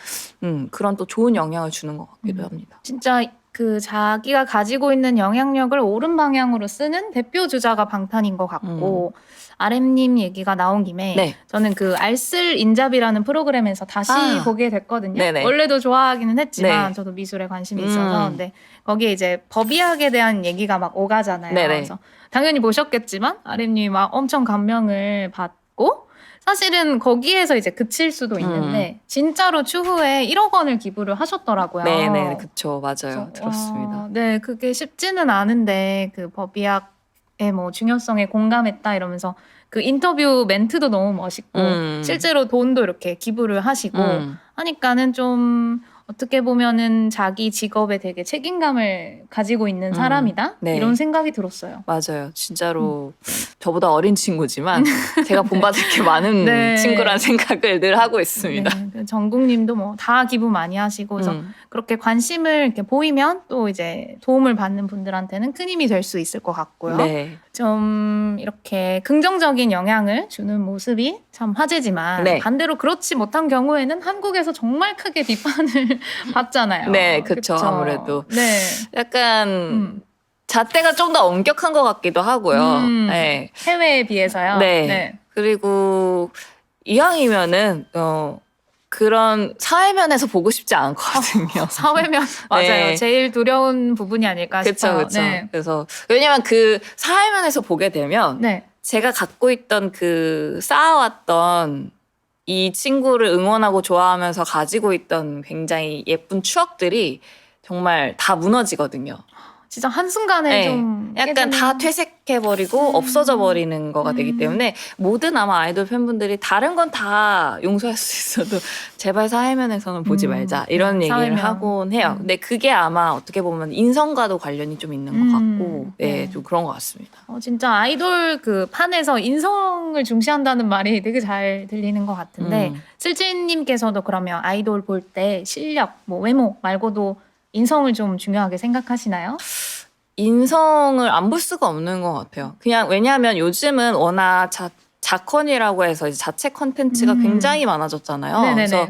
그런 또 좋은 영향을 주는 것 같기도 합니다. 진짜 그 자기가 가지고 있는 영향력을 옳은 방향으로 쓰는 대표 주자가 방탄인 것 같고 RM님 얘기가 나온 김에 네. 저는 그 알쓸 인잡이라는 프로그램에서 다시 보게 됐거든요. 네네. 원래도 좋아하기는 했지만 네. 저도 미술에 관심이 있어서 근데 거기에 이제 법의학에 대한 얘기가 막 오가잖아요. 네네. 그래서 당연히 보셨겠지만 RM님이 막 엄청 감명을 받고 사실은 거기에서 이제 그칠 수도 있는데 진짜로 추후에 1억 원을 기부를 하셨더라고요. 네네, 그쵸. 맞아요. 그래서, 들었습니다. 네, 그게 쉽지는 않은데 그 법의학의 뭐 중요성에 공감했다 이러면서 그 인터뷰 멘트도 너무 멋있고 실제로 돈도 이렇게 기부를 하시고 하니까는 좀 어떻게 보면은 자기 직업에 되게 책임감을 가지고 있는 사람이다 네. 이런 생각이 들었어요. 맞아요. 진짜로 저보다 어린 친구지만 제가 본받을 게 많은 네. 친구란 생각을 늘 하고 있습니다. 네, 정국님도 뭐 다 기부 많이 하시고 그래서 그렇게 관심을 이렇게 보이면 또 이제 도움을 받는 분들한테는 큰 힘이 될 수 있을 것 같고요. 네. 좀 이렇게 긍정적인 영향을 주는 모습이 참 화제지만 네. 반대로 그렇지 못한 경우에는 한국에서 정말 크게 비판을 받잖아요. 네, 그쵸. 아무래도. 네. 약간 잣대가 좀 더 엄격한 것 같기도 하고요. 네. 해외에 비해서요. 네. 그리고 이왕이면은 그런 사회면에서 보고 싶지 않거든요. 사회면 맞아요. 네. 제일 두려운 부분이 아닐까 싶어요. 그쵸. 네. 그래서 왜냐면 그 사회면에서 보게 되면 네. 제가 갖고 있던 그 쌓아왔던 이 친구를 응원하고 좋아하면서 가지고 있던 굉장히 예쁜 추억들이 정말 다 무너지거든요. 진짜 한순간에 네. 좀 약간 깨지는- 다 퇴색해버리고 없어져 버리는 거가 되기 때문에 모든 아마 아이돌 팬분들이 다른 건 다 용서할 수 있어도 제발 사회면에서는 보지 말자 이런 얘기를 사회면. 하곤 해요. 근데 그게 아마 어떻게 보면 인성과도 관련이 좀 있는 것 같고 네, 좀 그런 것 같습니다. 진짜 아이돌 그 판에서 인성을 중시한다는 말이 되게 잘 들리는 것 같은데 쓸지님께서도 그러면 아이돌 볼 때 실력, 뭐 외모 말고도 인성을 좀 중요하게 생각하시나요? 인성을 안 볼 수가 없는 것 같아요. 그냥 왜냐하면 요즘은 워낙 자컨이라고 해서 이제 자체 컨텐츠가 굉장히 많아졌잖아요. 네네네. 그래서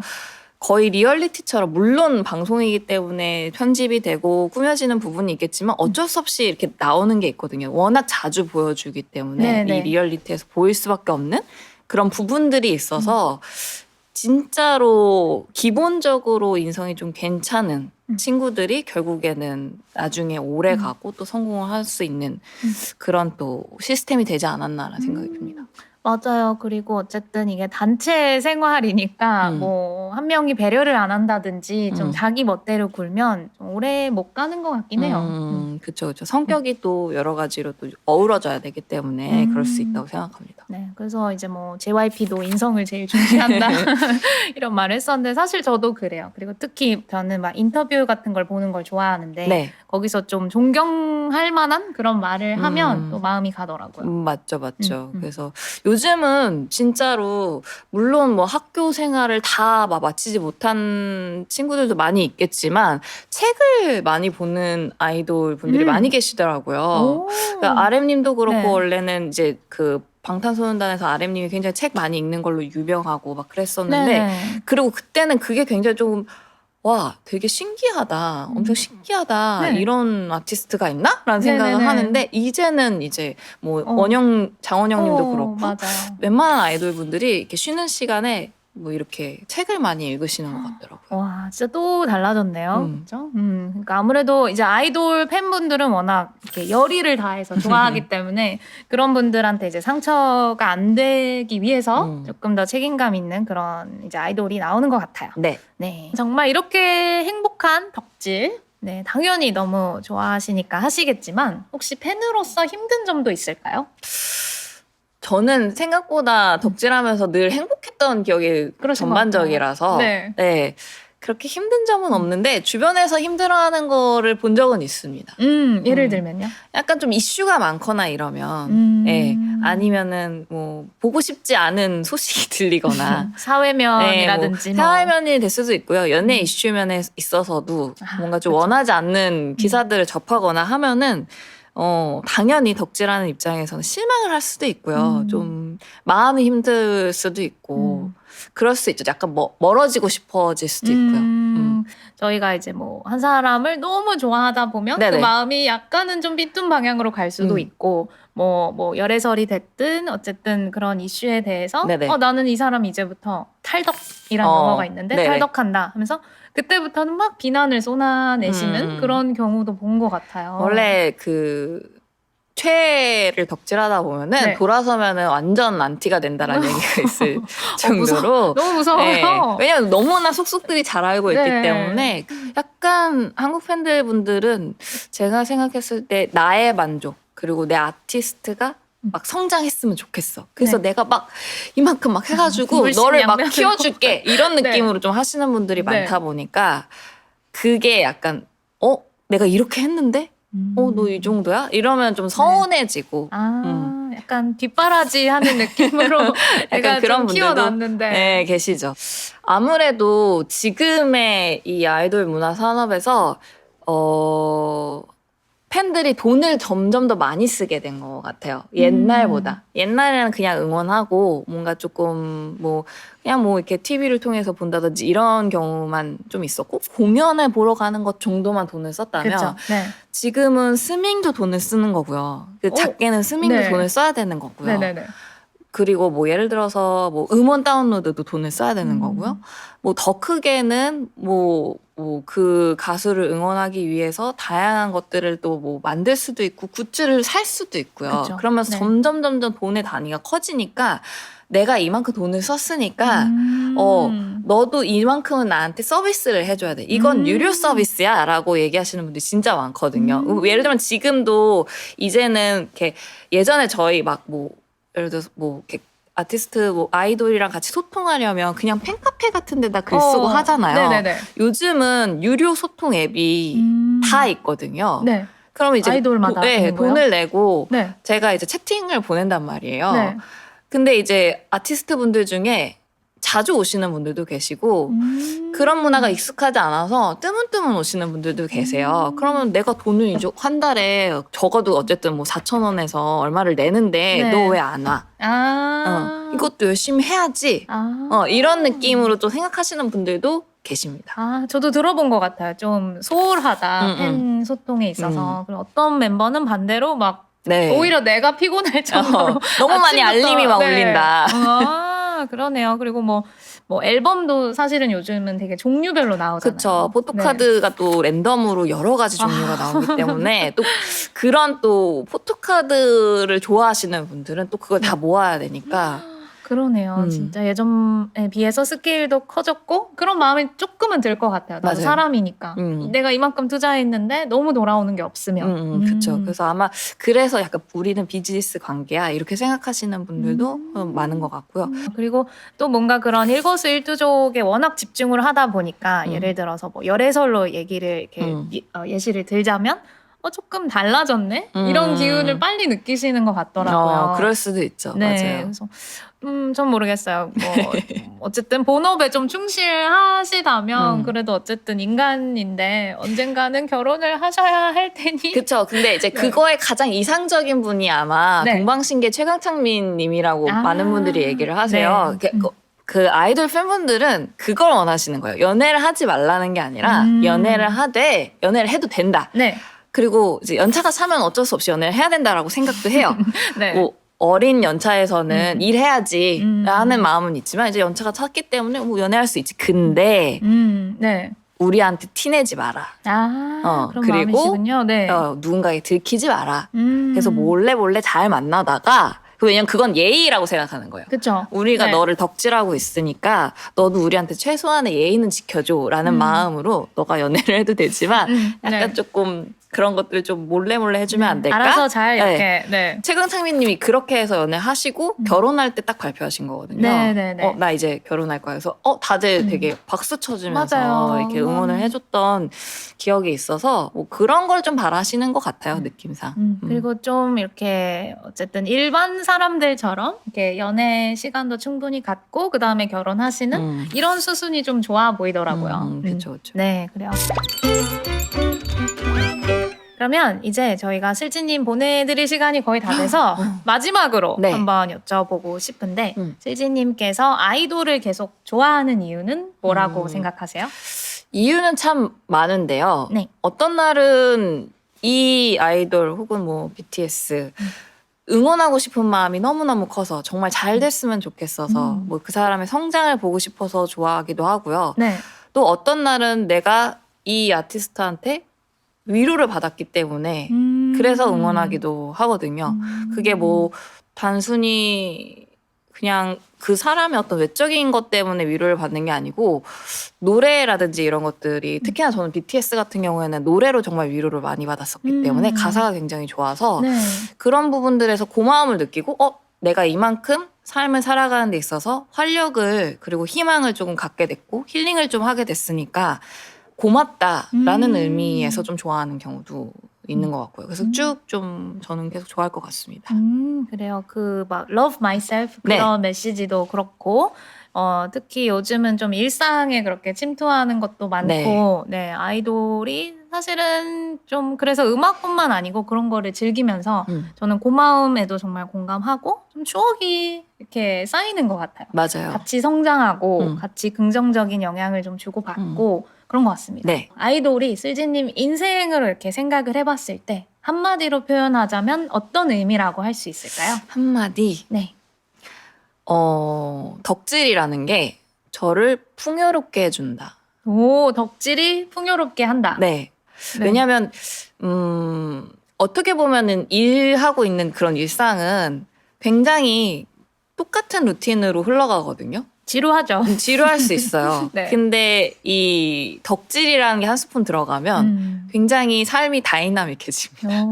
거의 리얼리티처럼 물론 방송이기 때문에 편집이 되고 꾸며지는 부분이 있겠지만 어쩔 수 없이 이렇게 나오는 게 있거든요. 워낙 자주 보여주기 때문에 네네. 이 리얼리티에서 보일 수밖에 없는 그런 부분들이 있어서 진짜로 기본적으로 인성이 좀 괜찮은 친구들이 결국에는 나중에 오래 가고 또 성공을 할 수 있는 그런 또 시스템이 되지 않았나라는 생각이 듭니다. 맞아요. 그리고 어쨌든 이게 단체 생활이니까 뭐 한 명이 배려를 안 한다든지 좀 자기 멋대로 굴면 좀 오래 못 가는 것 같긴 해요. 그렇죠. 성격이 또 여러 가지로 또 어우러져야 되기 때문에 그럴 수 있다고 생각합니다. 네, 그래서 이제 뭐 JYP도 인성을 제일 중시한다 이런 말을 했었는데 사실 저도 그래요. 그리고 특히 저는 막 인터뷰 같은 걸 보는 걸 좋아하는데 네. 거기서 좀 존경할 만한 그런 말을 하면 또 마음이 가더라고요. 맞죠. 그래서 요즘은 진짜로 물론 뭐 학교 생활을 다 마치지 못한 친구들도 많이 있겠지만 책을 많이 보는 아이돌 분들이 많이 계시더라고요. 그러니까 RM님도 그렇고 네. 원래는 이제 그 방탄소년단에서 RM님이 굉장히 책 많이 읽는 걸로 유명하고 막 그랬었는데 네네. 그리고 그때는 그게 굉장히 좀 와, 되게 신기하다. 엄청 신기하다. 네. 이런 아티스트가 있나? 라는 생각을 네네네. 하는데 이제는 이제 뭐 장원영님도 그렇고 맞아요. 웬만한 아이돌 분들이 이렇게 쉬는 시간에 뭐 이렇게 책을 많이 읽으시는 것 같더라고요. 와, 진짜 또 달라졌네요. 그렇죠? 그러니까 아무래도 이제 아이돌 팬분들은 워낙 이렇게 열의를 다해서 좋아하기 때문에 그런 분들한테 이제 상처가 안 되기 위해서 조금 더 책임감 있는 그런 이제 아이돌이 나오는 것 같아요. 네. 네, 정말 이렇게 행복한 덕질. 네, 당연히 너무 좋아하시니까 하시겠지만 혹시 팬으로서 힘든 점도 있을까요? 저는 생각보다 덕질하면서 늘 행복했던 기억이 그러신 것 전반적이라서 같아요. 네. 그렇게 힘든 점은 없는데 주변에서 힘들어하는 거를 본 적은 있습니다. 예를 들면요? 약간 좀 이슈가 많거나 이러면 예. 아니면은 뭐 보고 싶지 않은 소식이 들리거나 사회면이라든지 네, 뭐 사회면이 될 수도 있고요. 연예 이슈면에 있어서도 뭔가 좀 원하지 않는 기사들을 접하거나 하면은 당연히 덕질하는 입장에서는 실망을 할 수도 있고요. 좀 마음이 힘들 수도 있고 그럴 수 있죠. 약간 멀어지고 싶어질 수도 있고요. 저희가 이제 뭐 한 사람을 너무 좋아하다 보면 네네. 그 마음이 약간은 좀 삐뚤 방향으로 갈 수도 있고 뭐 열애설이 됐든 어쨌든 그런 이슈에 대해서 네네. 나는 이 사람 이제부터 탈덕이란 용어가 있는데 네네. 탈덕한다 하면서 그때부터는 막 비난을 쏟아내시는 그런 경우도 본 것 같아요. 원래 그 최애를 덕질하다 보면은 네. 돌아서면은 완전 안티가 된다라는 얘기가 있을 정도로 너무 무서워요. 네. 왜냐면 너무나 속속들이 잘 알고 있기 네. 때문에 약간 한국 팬들분들은 제가 생각했을 때 나의 만족 그리고 내 아티스트가 막 성장했으면 좋겠어. 그래서 네. 내가 막 이만큼 막 해가지고 너를 막 키워줄게 이런 느낌으로 좀 하시는 분들이 많다 보니까 그게 약간 내가 이렇게 했는데 너 이 정도야? 이러면 좀 서운해지고. 약간 뒷바라지 하는 느낌으로 내가 그런 좀 분들도 키워놨는데. 네, 계시죠. 아무래도 지금의 이 아이돌 문화 산업에서 팬들이 돈을 점점 더 많이 쓰게 된 것 같아요. 옛날보다. 옛날에는 그냥 응원하고 뭔가 조금 그냥 이렇게 TV를 통해서 본다든지 이런 경우만 좀 있었고 공연을 보러 가는 것 정도만 돈을 썼다면 그쵸? 네. 지금은 스밍도 돈을 쓰는 거고요. 작게는 스밍도 네. 돈을 써야 되는 거고요. 네네네. 그리고 예를 들어서 음원 다운로드도 돈을 써야 되는 거고요. 더 크게는 그 가수를 응원하기 위해서 다양한 것들을 또 만들 수도 있고 굿즈를 살 수도 있고요. 그쵸. 그러면서 네. 점점 돈의 단위가 커지니까 내가 이만큼 돈을 썼으니까 너도 이만큼은 나한테 서비스를 해줘야 돼. 이건 유료 서비스야 라고 얘기하시는 분들이 진짜 많거든요. 예를 들면 지금도 이제는 이렇게 예전에 저희 예를 들어서 이렇게 아티스트 아이돌이랑 같이 소통하려면 그냥 팬카페 같은 데다 글 쓰고 하잖아요. 네네네. 요즘은 유료 소통 앱이 다 있거든요. 네. 그러면 이제 아이돌마다 있는 거예요? 돈을 내고 네. 제가 이제 채팅을 보낸단 말이에요. 네. 근데 이제 아티스트 분들 중에 자주 오시는 분들도 계시고 그런 문화가 익숙하지 않아서 뜨문뜨문 오시는 분들도 계세요. 그러면 내가 돈을 이제 한 달에 적어도 어쨌든 4,000원에서 얼마를 내는데 네. 너 왜 안 와? 이것도 열심히 해야지. 이런 느낌으로 또 생각하시는 분들도 계십니다. 저도 들어본 것 같아요. 좀 소홀하다. 팬 소통에 있어서. 그리고 어떤 멤버는 반대로 막 네. 오히려 내가 피곤할 정도로 너무 많이 알림이 막 울린다. 그러네요. 그리고 앨범도 사실은 요즘은 되게 종류별로 나오잖아요. 그렇죠. 포토카드가 또 랜덤으로 여러 가지 종류가 나오기 때문에 또 그런 또 포토카드를 좋아하시는 분들은 또 그걸 다 모아야 되니까. 그러네요. 진짜 예전에 비해서 스케일도 커졌고 그런 마음이 조금은 들 것 같아요. 나도 맞아요. 사람이니까. 내가 이만큼 투자했는데 너무 돌아오는 게 없으면. 그렇죠. 그래서 아마 그래서 약간 우리는 비즈니스 관계야 이렇게 생각하시는 분들도 많은 것 같고요. 그리고 또 뭔가 그런 일거수일투족에 워낙 집중을 하다 보니까 예를 들어서 열애설로 얘기를 이렇게 예시를 들자면 조금 달라졌네? 이런 기운을 빨리 느끼시는 것 같더라고요. 그럴 수도 있죠. 네, 맞아요. 그래서 전 모르겠어요. 어쨌든 본업에 좀 충실하시다면 그래도 어쨌든 인간인데 언젠가는 결혼을 하셔야 할 테니. 그렇죠. 근데 이제 그거에 가장 이상적인 분이 아마 동방신기 최강창민 님이라고 많은 분들이 얘기를 하세요. 그 아이돌 팬분들은 그걸 원하시는 거예요. 연애를 하지 말라는 게 아니라 연애를 해도 된다. 네. 그리고 이제 연차가 차면 어쩔 수 없이 연애를 해야 된다라고 생각도 해요. 네. 어린 연차에서는 일해야지 라는 마음은 있지만 이제 연차가 찼기 때문에 연애할 수 있지. 근데 네. 우리한테 티내지 마라. 그런 그리고 마음이시군요. 네. 누군가에게 들키지 마라. 그래서 몰래 잘 만나다가 왜냐면 그건 예의라고 생각하는 거예요. 그쵸. 우리가 네. 너를 덕질하고 있으니까 너도 우리한테 최소한의 예의는 지켜줘라는 마음으로 너가 연애를 해도 되지만 약간 조금 그런 것들을 좀 몰래 해주면 안 될까? 알아서 잘 이렇게. 네. 최강창민님이 그렇게 해서 연애하시고 결혼할 때 딱 발표하신 거거든요. 네네네. 나 이제 결혼할 거야. 그래서 다들 되게 박수 쳐주면서 맞아요. 이렇게 응원을 해줬던 기억이 있어서 그런 걸 좀 바라시는 것 같아요. 느낌상. 그리고 좀 이렇게 어쨌든 일반 사람들처럼 이렇게 연애 시간도 충분히 갖고 그 다음에 결혼하시는 이런 수순이 좀 좋아 보이더라고요. 그렇죠. 네, 그래요. 그러면 이제 저희가 슬지님 보내드릴 시간이 거의 다 돼서 마지막으로 네. 한번 여쭤보고 싶은데 슬지님께서 아이돌을 계속 좋아하는 이유는 뭐라고 생각하세요? 이유는 참 많은데요. 네. 어떤 날은 이 아이돌 혹은 뭐 BTS 응원하고 싶은 마음이 너무너무 커서 정말 잘 됐으면 좋겠어서 뭐 그 사람의 성장을 보고 싶어서 좋아하기도 하고요. 네. 또 어떤 날은 내가 이 아티스트한테 위로를 받았기 때문에 그래서 응원하기도 하거든요. 그게 뭐 단순히 그냥 그 사람의 어떤 외적인 것 때문에 위로를 받는 게 아니고 노래라든지 이런 것들이 특히나 저는 BTS 같은 경우에는 노래로 정말 위로를 많이 받았었기 때문에 가사가 굉장히 좋아서 네. 그런 부분들에서 고마움을 느끼고 내가 이만큼 삶을 살아가는 데 있어서 활력을 그리고 희망을 조금 갖게 됐고 힐링을 좀 하게 됐으니까 고맙다라는 의미에서 좀 좋아하는 경우도 있는 것 같고요. 그래서 쭉 좀 저는 계속 좋아할 것 같습니다. 그래요. 그 막 love myself 그런 메시지도 그렇고 특히 요즘은 좀 일상에 그렇게 침투하는 것도 많고 네, 아이돌이 사실은 좀 그래서 음악뿐만 아니고 그런 거를 즐기면서 저는 고마움에도 정말 공감하고 좀 추억이 이렇게 쌓이는 것 같아요. 맞아요. 같이 성장하고 같이 긍정적인 영향을 좀 주고받고 그런 것 같습니다. 네. 아이돌이 슬지님 인생으로 이렇게 생각을 해봤을 때 한마디로 표현하자면 어떤 의미라고 할 수 있을까요? 한마디. 네. 덕질이라는 게 저를 풍요롭게 해준다. 오, 덕질이 풍요롭게 한다. 네. 네. 왜냐하면 어떻게 보면은 일하고 있는 그런 일상은 굉장히 똑같은 루틴으로 흘러가거든요. 지루하죠. 지루할 수 있어요. 네. 근데 이 덕질이라는 게 한 스푼 들어가면 굉장히 삶이 다이나믹해집니다.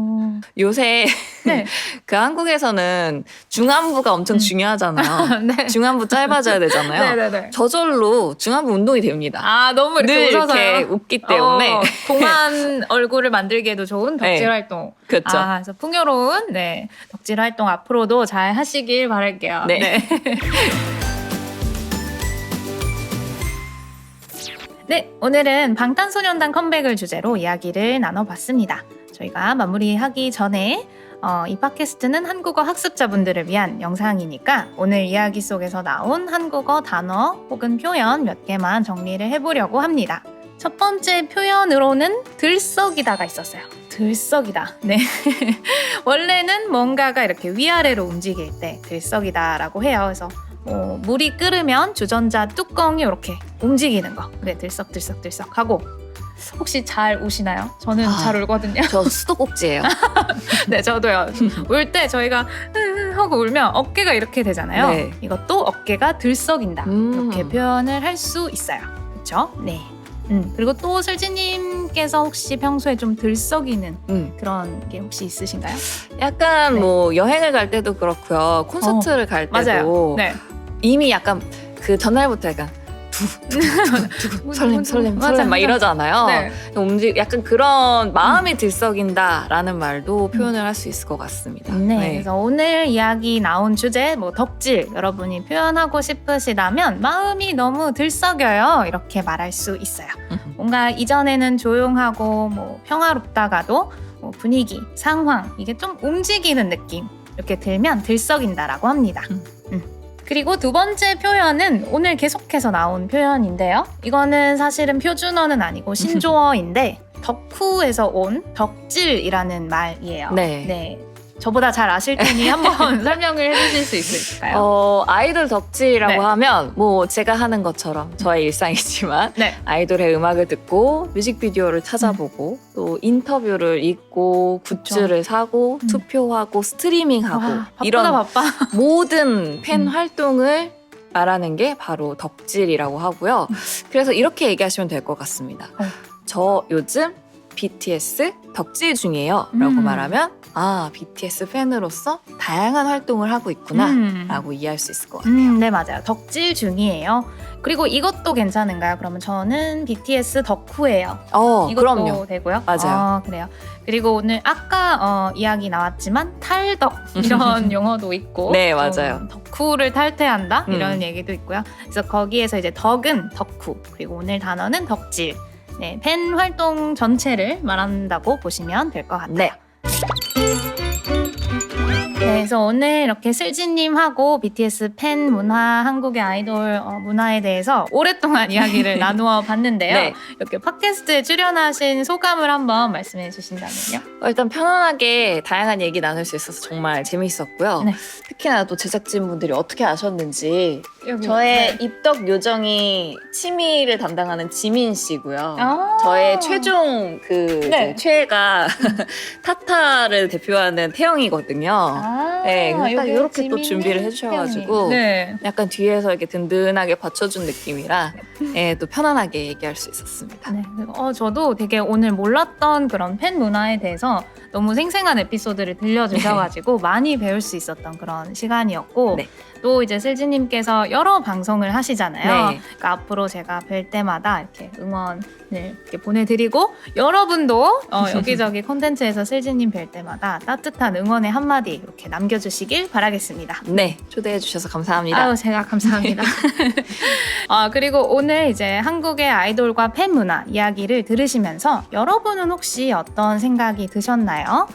요새 네. 그 한국에서는 중안부가 엄청 중요하잖아요. 네. 중안부 짧아져야 되잖아요. 네네네. 저절로 중안부 운동이 됩니다. 아, 너무 이렇게 늘 웃어서요. 이렇게 웃기 때문에. 동안 얼굴을 만들기에도 좋은 덕질 네. 활동. 그렇죠. 그래서 풍요로운 덕질 활동 앞으로도 잘 하시길 바랄게요. 네. 네, 오늘은 방탄소년단 컴백을 주제로 이야기를 나눠봤습니다. 저희가 마무리하기 전에 이 팟캐스트는 한국어 학습자분들을 위한 영상이니까 오늘 이야기 속에서 나온 한국어 단어 혹은 표현 몇 개만 정리를 해보려고 합니다. 첫 번째 표현으로는 들썩이다가 있었어요. 들썩이다. 네. 원래는 뭔가가 이렇게 위아래로 움직일 때 들썩이다라고 해요. 그래서 물이 끓으면 주전자 뚜껑이 이렇게 움직이는 거. 그래, 들썩들썩들썩 하고. 혹시 잘 우시나요? 저는 잘 울거든요. 저 수도꼭지예요. 네, 저도요. 울 때 저희가 하고 울면 어깨가 이렇게 되잖아요. 네. 이것도 어깨가 들썩인다. 이렇게 표현을 할 수 있어요. 그렇죠? 네. 그리고 또 슬지님께서 혹시 평소에 좀 들썩이는 그런 게 혹시 있으신가요? 약간 네. 뭐 여행을 갈 때도 그렇고요. 콘서트를 갈 때도 맞아요. 네. 이미 약간 그 전날부터 약간 설렘 맞아, 막 이러잖아요. 네. 약간 그런 마음이 들썩인다라는 말도 표현을 할 수 있을 것 같습니다. 네, 그래서 오늘 이야기 나온 주제 덕질 여러분이 표현하고 싶으시다면 마음이 너무 들썩여요 이렇게 말할 수 있어요. 뭔가 이전에는 조용하고 평화롭다가도 분위기, 상황 이게 좀 움직이는 느낌 이렇게 들면 들썩인다라고 합니다. 그리고 두 번째 표현은 오늘 계속해서 나온 표현인데요. 이거는 사실은 표준어는 아니고 신조어인데 덕후에서 온 덕질이라는 말이에요. 네. 저보다 잘 아실 테니 한번 설명을 해주실 수 있을까요? 아이돌 덕질이라고 네. 하면 뭐 제가 하는 것처럼 저의 일상이지만 네. 아이돌의 음악을 듣고 뮤직비디오를 찾아보고 또 인터뷰를 읽고 굿즈를 사고 투표하고 스트리밍하고 와, 바쁘다 이런 바빠. 모든 팬 활동을 말하는 게 바로 덕질이라고 하고요. 그래서 이렇게 얘기하시면 될 것 같습니다. 저 요즘 BTS 덕질 중이에요 라고 말하면 BTS 팬으로서 다양한 활동을 하고 있구나 라고 이해할 수 있을 것 같아요. 네, 맞아요. 덕질 중이에요. 그리고 이것도 괜찮은가요? 그러면 저는 BTS 덕후예요. 이것도 그럼요. 되고요. 맞아요. 그래요. 그리고 오늘 아까 이야기 나왔지만 탈덕 이런 용어도 있고 네, 맞아요. 덕후를 탈퇴한다 이런 얘기도 있고요. 그래서 거기에서 이제 덕은 덕후 그리고 오늘 단어는 덕질 네, 팬 활동 전체를 말한다고 보시면 될 것 같아요. 네. 네, 그래서 오늘 이렇게 슬지님하고 BTS 팬 문화, 한국의 아이돌 문화에 대해서 오랫동안 이야기를 나누어 봤는데요. 네. 이렇게 팟캐스트에 출연하신 소감을 한번 말씀해 주신다면요? 일단 편안하게 다양한 얘기 나눌 수 있어서 정말 재미있었고요. 네. 특히나 또 제작진분들이 어떻게 아셨는지 여기, 저의 입덕 요정이 취미를 담당하는 지민 씨고요. 아~ 저의 최종 네. 최애가 타타를 대표하는 태영이거든요. 네, 그래서 딱 이렇게 또 준비를 해주셔가지고 네. 약간 뒤에서 이렇게 든든하게 받쳐준 느낌이라 네, 또 편안하게 얘기할 수 있었습니다. 네. 저도 되게 오늘 몰랐던 그런 팬 문화에 대해서 너무 생생한 에피소드를 들려주셔가지고 많이 배울 수 있었던 그런 시간이었고 네. 또 이제 슬지님께서 여러 방송을 하시잖아요. 네. 그러니까 앞으로 제가 뵐 때마다 이렇게 응원을 이렇게 보내드리고 여러분도 여기저기 콘텐츠에서 슬지님 뵐 때마다 따뜻한 응원의 한마디 이렇게 남겨주시길 바라겠습니다. 네, 초대해 주셔서 감사합니다. 아유, 제가 감사합니다. 그리고 오늘 이제 한국의 아이돌과 팬 문화 이야기를 들으시면서 여러분은 혹시 어떤 생각이 드셨나요?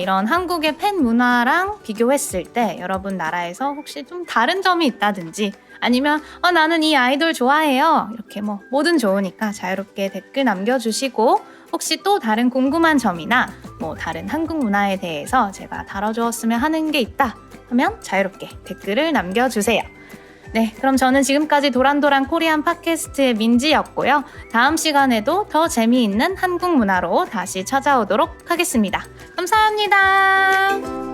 이런 한국의 팬 문화랑 비교했을 때 여러분 나라에서 혹시 좀 다른 점이 있다든지 아니면 나는 이 아이돌 좋아해요. 이렇게 뭐 뭐든 좋으니까 자유롭게 댓글 남겨주시고 혹시 또 다른 궁금한 점이나 뭐 다른 한국 문화에 대해서 제가 다뤄주었으면 하는 게 있다 하면 자유롭게 댓글을 남겨주세요. 네, 그럼 저는 지금까지 도란도란 코리안 팟캐스트의 민지였고요. 다음 시간에도 더 재미있는 한국 문화로 다시 찾아오도록 하겠습니다. 감사합니다.